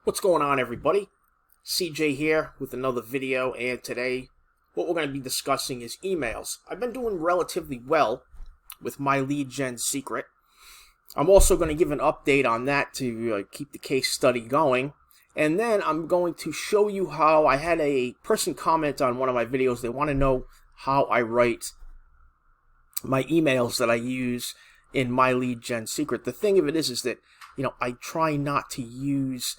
What's going on, everybody? CJ here with another video, and today what we're going to be discussing is emails. I've been doing relatively well with my lead gen secret. I'm also going to give an update on that to keep the case study going, and then I'm going to show you how I had a person comment on one of my videos. They want to know how I write my emails that I use in my lead gen secret. The thing of it is that I try not to use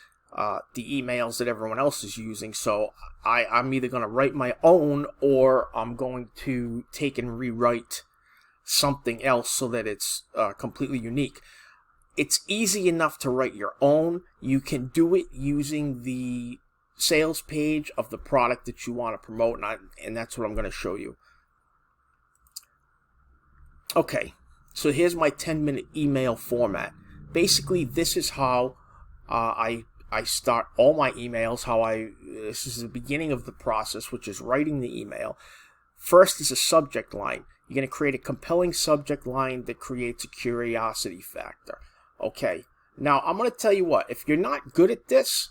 the emails that everyone else is using, so I'm either going to write my own or I'm going to take and rewrite something else so that it's completely unique. It's easy enough to write your own. You can do it using the sales page of the product that you want to promote, and that's what I'm going to show you. Okay, so here's my 10-minute email format. Basically, this is how I start all my emails. This is the beginning of the process, which is writing the email. First is a subject line. You're going to create a compelling subject line that creates a curiosity factor. Okay, now I'm going to tell you what, if you're not good at this,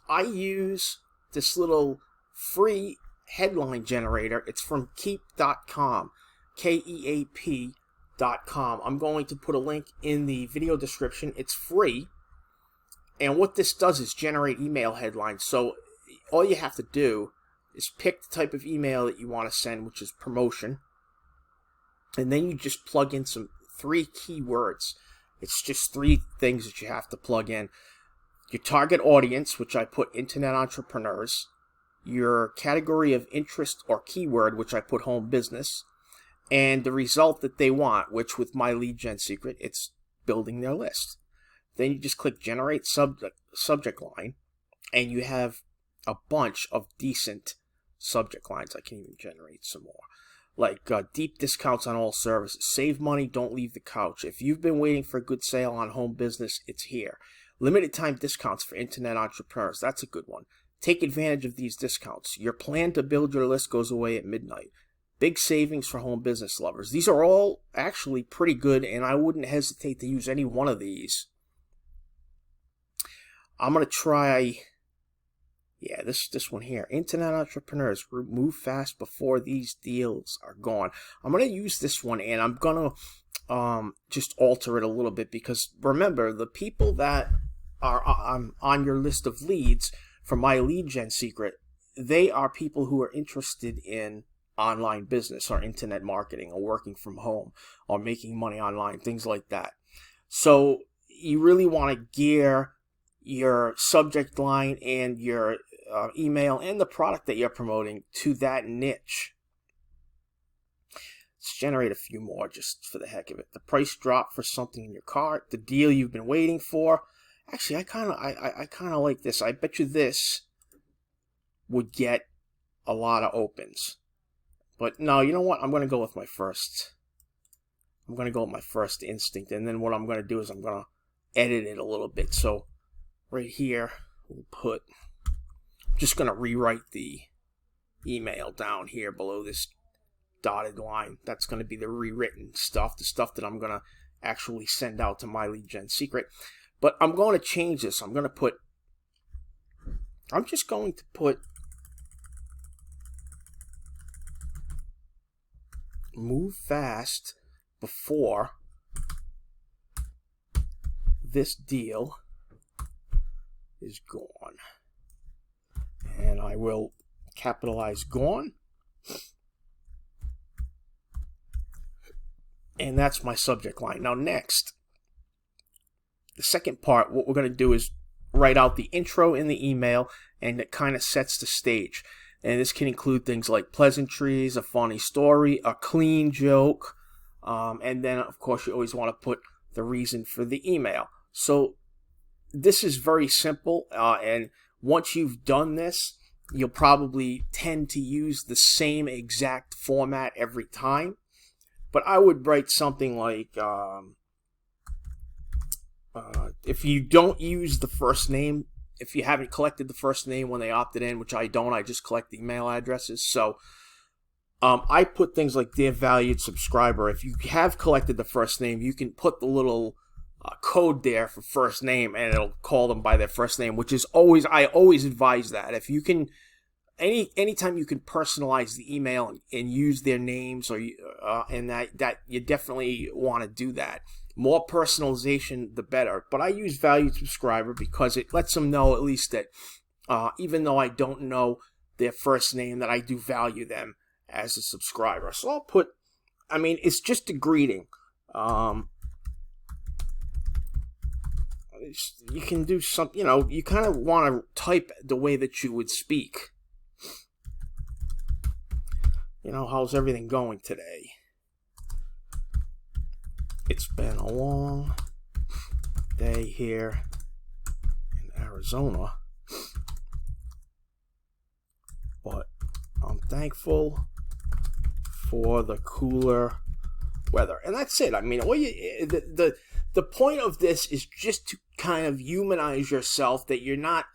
I use this little free headline generator. It's from keep.com, KEAP.com. I'm going to put a link in the video description. It's free. And what this does is generate email headlines. So all you have to do is pick the type of email that you want to send, which is promotion. And then you just plug in some 3 keywords. It's just 3 things that you have to plug in. Your target audience, which I put internet entrepreneurs. Your category of interest or keyword, which I put home business. And the result that they want, which with my lead gen secret, it's building their list. Then you just click generate subject line, and you have a bunch of decent subject lines. I can even generate some more. Like deep discounts on all services. Save money, don't leave the couch. If you've been waiting for a good sale on home business, it's here. Limited time discounts for internet entrepreneurs. That's a good one. Take advantage of these discounts. Your plan to build your list goes away at midnight. Big savings for home business lovers. These are all actually pretty good, and I wouldn't hesitate to use any one of these. I'm going to try, this one here. Internet entrepreneurs, move fast before these deals are gone. I'm going to use this one, and I'm going to just alter it a little bit, because remember, the people that are on your list of leads for my lead gen secret, they are people who are interested in online business or internet marketing or working from home or making money online, things like that. So you really want to gear your subject line and your email and the product that you're promoting to that niche. Let's generate a few more just for the heck of it. The price drop for something in your cart, the deal you've been waiting for. Actually, I kind of like this. I bet you this would get a lot of opens. But no, you know what? I'm going to go with my first. I'm going to go with my first instinct, and then what I'm going to do is I'm going to edit it a little bit. So right here, we'll put, I'm just going to rewrite the email down here below this dotted line. That's going to be the rewritten stuff, the stuff that I'm going to actually send out to my lead gen secret. But I'm going to change this. I'm just going to put move fast before this deal is gone. And I will capitalize gone. And that's my subject line. Now next, the second part, what we're going to do is write out the intro in the email, and it kind of sets the stage. And this can include things like pleasantries, a funny story, a clean joke, and then of course you always want to put the reason for the email. So this is very simple, and once you've done this, you'll probably tend to use the same exact format every time. But I would write something like, if you don't use the first name, if you haven't collected the first name when they opted in, which I don't, I just collect the email addresses. So I put things like dear valued subscriber. If you have collected the first name, you can put the little code there for first name, and it'll call them by their first name, which is always, I always advise that. If you can, anytime you can personalize the email and use their names, or and that you definitely want to do that. More personalization, the better. But I use valued subscriber because it lets them know at least that even though I don't know their first name, that I do value them as a subscriber. So I'll put, I mean, it's just a greeting. You can do some, you kind of want to type the way that you would speak. How's everything going today? It's been a long day here in Arizona, but I'm thankful for the cooler weather. And that's it. I mean, the point of this is just to kind of humanize yourself, that you're not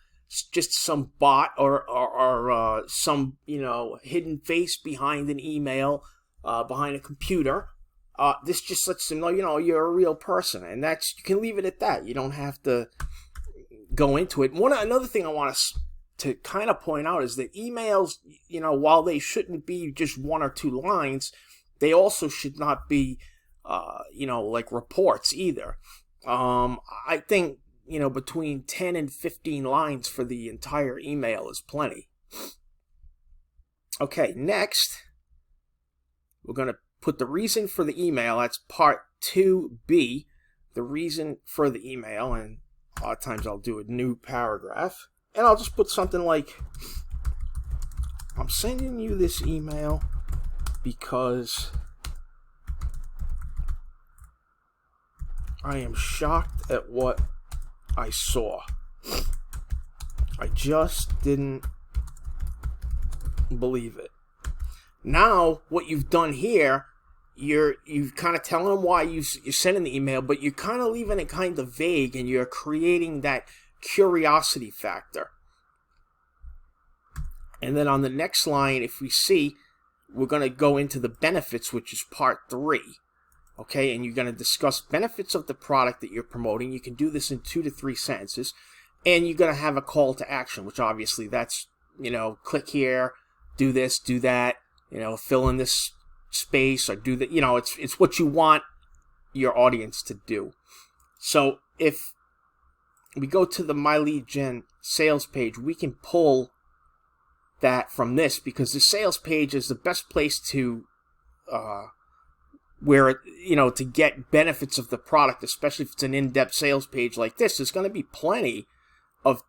just some bot or some hidden face behind an email, behind a computer. This just lets them know you're a real person, and you can leave it at that. You don't have to go into it. Another thing I want to kind of point out is that emails, while they shouldn't be just 1 or 2 lines, they also should not be like reports either. I think between 10 and 15 lines for the entire email is plenty. Okay, next we're going to put the reason for the email. That's part 2B, the reason for the email. And a lot of times I'll do a new paragraph, and I'll just put something like, I'm sending you this email because I am shocked at what I saw. I just didn't believe it. Now, what you've done here, you're kind of telling them why you're sending the email, but you're kind of leaving it kind of vague, and you're creating that curiosity factor. And then on the next line, if we see, we're going to go into the benefits, which is part 3. Okay, and you're going to discuss benefits of the product that you're promoting. You can do this in 2 to 3 sentences. And you're going to have a call to action, which obviously that's, click here, do this, do that, fill in this space, or do that. It's what you want your audience to do. So if we go to the My Lead Gen sales page, we can pull that from this, because the sales page is the best place to to get benefits of the product, especially if it's an in-depth sales page like this. There's going to be plenty of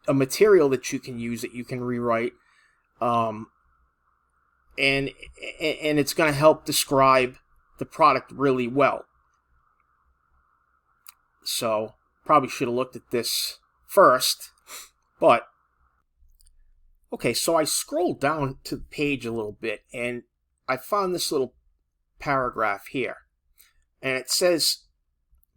a material that you can use, that you can rewrite, and it's going to help describe the product really well. So probably should have looked at this first, but okay. So I scrolled down to the page a little bit, and I found this little paragraph here, and it says,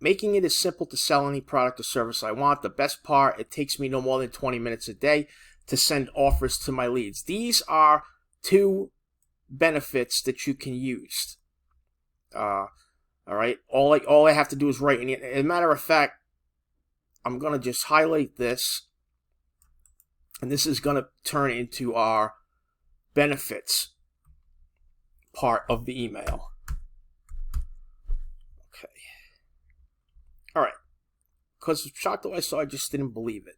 making it as simple to sell any product or service I want. The best part, it takes me no more than 20 minutes a day to send offers to my leads. These are 2 benefits that you can use. All right, all I have to do is write. And as a matter of fact, I'm going to just highlight this, and this is going to turn into our benefits part of the email. Okay. All right. Because shocked though I saw, I just didn't believe it.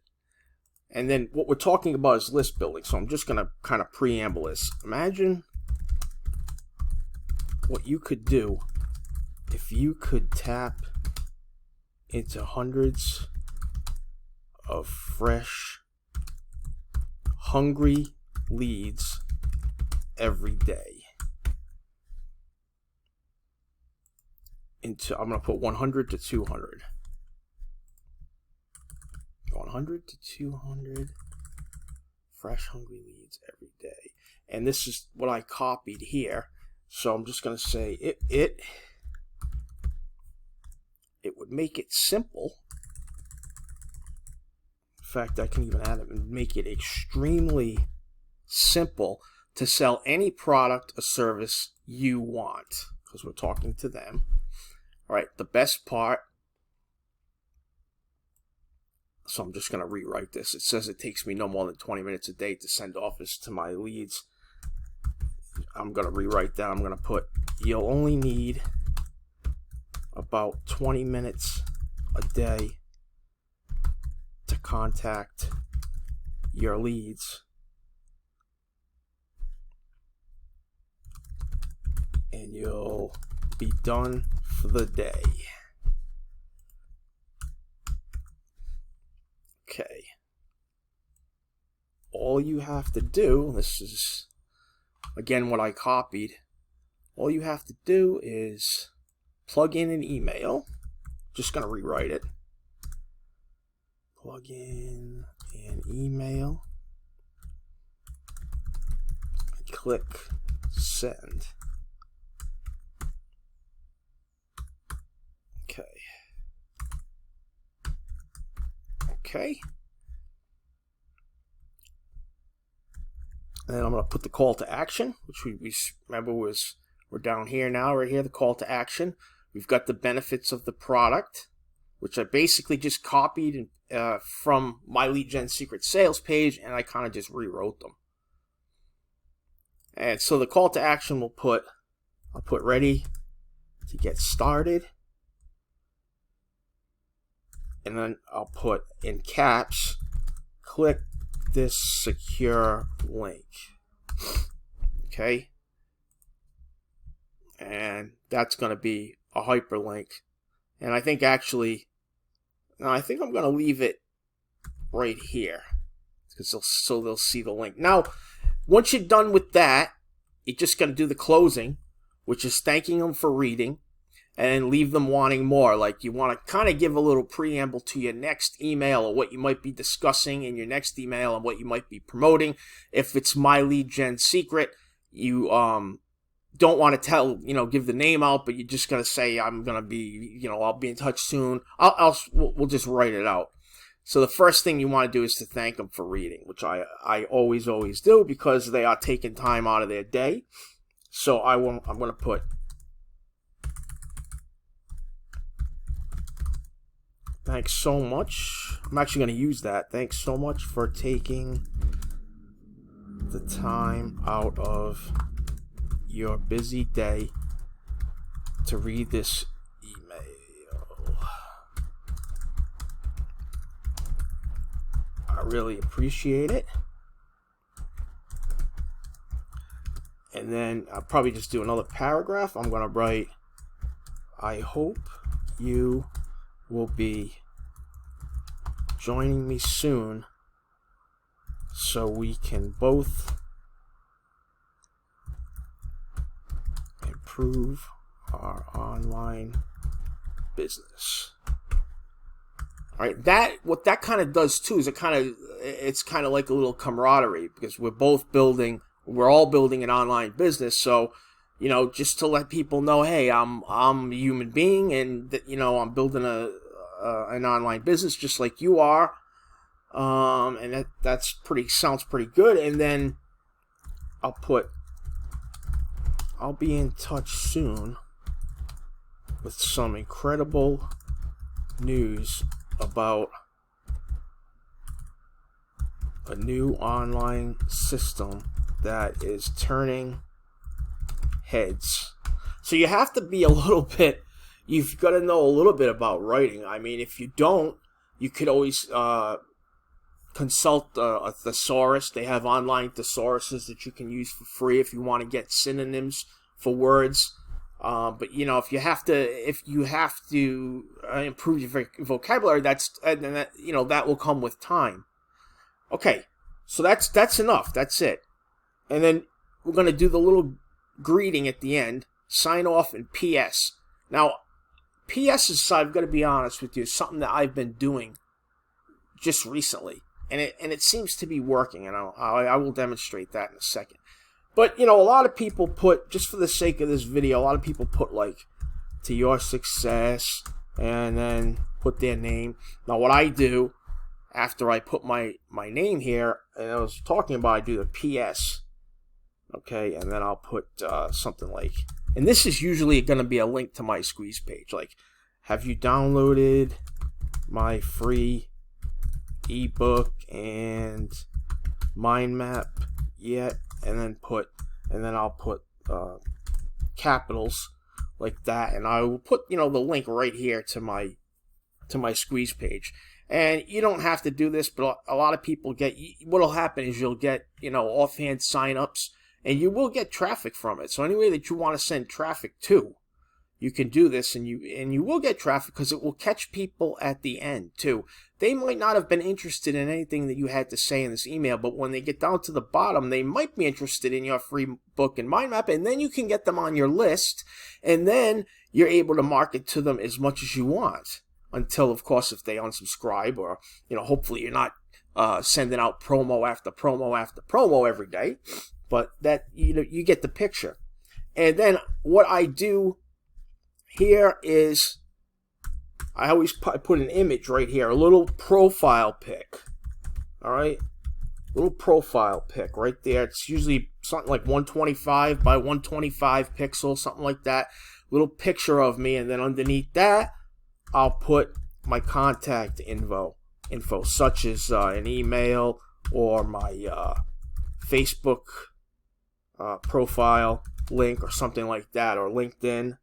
And then what we're talking about is list building. So I'm just going to kind of preamble this. Imagine what you could do if you could tap into hundreds of fresh, hungry leads every day. I'm going to put 100 to 200. 100 to 200 fresh, hungry leads every day. And this is what I copied here. So I'm just going to say it would make it simple. In fact, I can even add it and make it extremely simple to sell any product or service you want, because we're talking to them. All right, the best part, So I'm just going to rewrite this. It says it takes me no more than 20 minutes a day to send offers to my leads. I'm going to rewrite that. I'm going to put, you'll only need about 20 minutes a day to contact your leads. And you'll be done for the day. Okay. All you have to do, this is again what I copied, all you have to do is plug in an email. Just going to rewrite it. Plug in an email. Click send. Okay. And then I'm going to put the call to action, which we remember we're down here now, right here, the call to action. We've got the benefits of the product, which I basically just copied from my Lead Gen Secret sales page, and I kind of just rewrote them. And so the call to action I'll put ready to get started. And then I'll put in caps, click this secure link. Okay. And that's going to be a hyperlink. And I think actually, no, I think I'm going to leave it right here, because so they'll see the link. Now, once you're done with that, you're just going to do the closing, which is thanking them for reading. And leave them wanting more. Like, you want to kind of give a little preamble to your next email, or what you might be discussing in your next email, and what you might be promoting. If it's My Lead Gen Secret, you don't want to give the name out, but you're just going to say, I'm going to be, I'll be in touch soon. We'll just write it out. So the first thing you want to do is to thank them for reading, which I always do, because they are taking time out of their day. So I'm going to put, thanks so much. I'm actually going to use that. Thanks so much for taking the time out of your busy day to read this email. I really appreciate it. And then I'll probably just do another paragraph. I'm going to write, I hope you will be joining me soon so we can both improve our online business. All right, what that kind of does too is it's kind of like a little camaraderie, because we're all building an online business. So, just to let people know, hey, I'm a human being, and I'm building an online business just like you are, and sounds pretty good. And then I'll be in touch soon with some incredible news about a new online system that is turning heads. So you have to be you've got to know a little bit about writing. I mean, if you don't, you could always consult a thesaurus. They have online thesauruses that you can use for free if you want to get synonyms for words. But if you have to improve your vocabulary, that will come with time. Okay, so that's enough. That's it. And then we're going to do the little greeting at the end, sign off, and PS. Now, PS is, I've got to be honest with you, something that I've been doing just recently, and it seems to be working, and I will demonstrate that in a second. But a lot of people put, just for the sake of this video, a lot of people put like, to your success, and then put their name. Now what I do after I put my name here, and I was talking about, I do the PS. Okay, and then I'll put something like, and this is usually going to be a link to my squeeze page, like, have you downloaded my free ebook and mind map yet, and then I'll put capitals like that, and I will put, the link right here to my squeeze page. And you don't have to do this, but a lot of people what'll happen is you'll get, offhand signups, and you will get traffic from it. So any way that you want to send traffic to, you can do this, and you will get traffic because it will catch people at the end too. They might not have been interested in anything that you had to say in this email, but when they get down to the bottom, they might be interested in your free book and mind map, and then you can get them on your list, and then you're able to market to them as much as you want. Until, of course, if they unsubscribe, or, hopefully you're not sending out promo after promo after promo every day. But that, you get the picture. And then what I do here is I always put an image right here, a little profile pic. All right? Little profile pic right there. It's usually something like 125 by 125 pixels, something like that. Little picture of me, and then underneath that, I'll put my contact info such as an email or my Facebook profile link or something like that, or LinkedIn.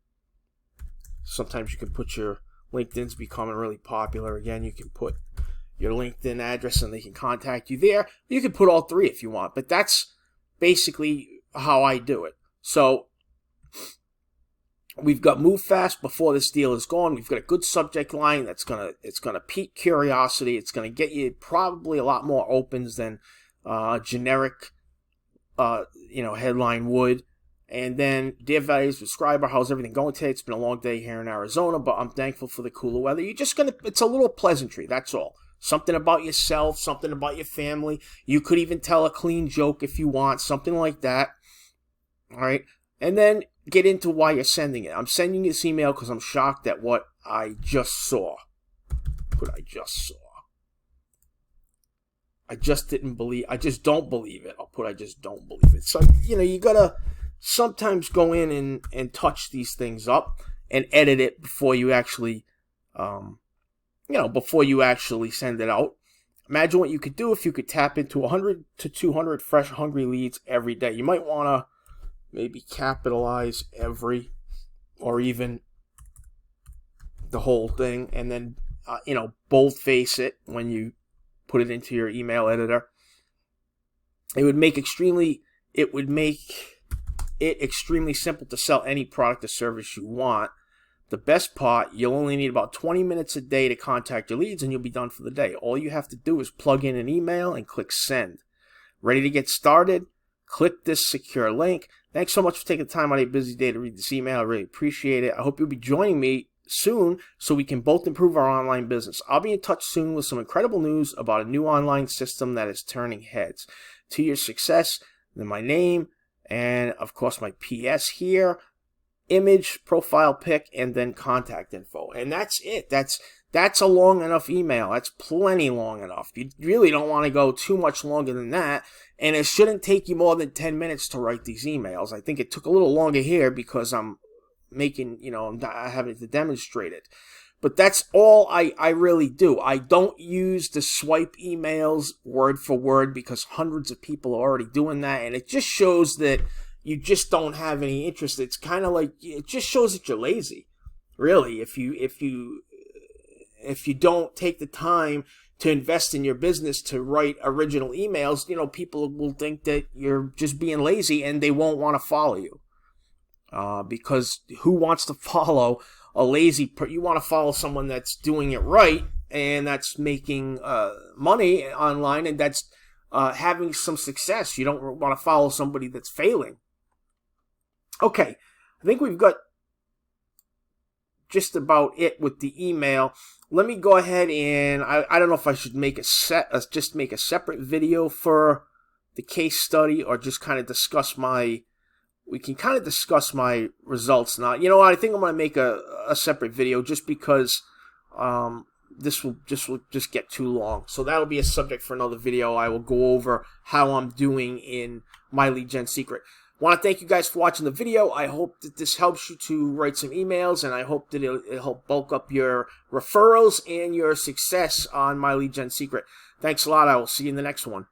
Sometimes you can put your LinkedIn's becoming really popular again. You can put your LinkedIn address and they can contact you there. You can put all three if you want, but that's basically how I do it. So we've got move fast before this deal is gone. We've got a good subject line it's gonna pique curiosity. It's gonna get you probably a lot more opens than generic headline would. And then, dear valued subscriber, how's everything going today? It's been a long day here in Arizona, but I'm thankful for the cooler weather. It's a little pleasantry, that's all. Something about yourself, something about your family. You could even tell a clean joke if you want, something like that. All right, and then get into why you're sending it. I'm sending this email because I'm shocked at what I just saw. What I just saw. I just don't believe it. I'll put I just don't believe it. So, you gotta sometimes go in and touch these things up and edit it before you actually, before you actually send it out. Imagine what you could do if you could tap into 100 to 200 fresh, hungry leads every day. You might want to maybe capitalize every, or even the whole thing, and then, boldface it when you put it into your email editor. It would make it extremely simple to sell any product or service you want. The best part, you'll only need about 20 minutes a day to contact your leads and you'll be done for the day. All you have to do is plug in an email and click send. Ready to get started? Click this secure link. Thanks so much for taking the time out of your busy day to read this email. I really appreciate it. I hope you'll be joining me soon so we can both improve our online business. I'll be in touch soon with some incredible news about a new online system that is turning heads. To your success, then my name, and of course my PS here, image, profile pic, and then contact info. And that's it. That's a long enough email. That's plenty long enough. You really don't want to go too much longer than that. And it shouldn't take you more than 10 minutes to write these emails. I think it took a little longer here because I'm making, I'm having to demonstrate it. But that's all I really do. I don't use the swipe emails word for word because hundreds of people are already doing that. And it just shows that you just don't have any interest. It's kind of like, it just shows that you're lazy. Really, if you don't take the time to invest in your business to write original emails, people will think that you're just being lazy and they won't want to follow you. Because who wants to follow a lazy you want to follow someone that's doing it right and that's making money online and that's having some success. You don't want to follow somebody that's failing. Okay, I think we've got just about it with the email. Let me go ahead and I don't know if I should make just make a separate video for the case study or just kind of discuss we can kind of discuss my results now. You know what? I think I'm going to make a separate video just because this will just get too long. So that'll be a subject for another video. I will go over how I'm doing in My Lead Gen Secret. Want to thank you guys for watching the video. I hope that this helps you to write some emails, and I hope that it'll help bulk up your referrals and your success on My Lead Gen Secret. Thanks a lot. I will see you in the next one.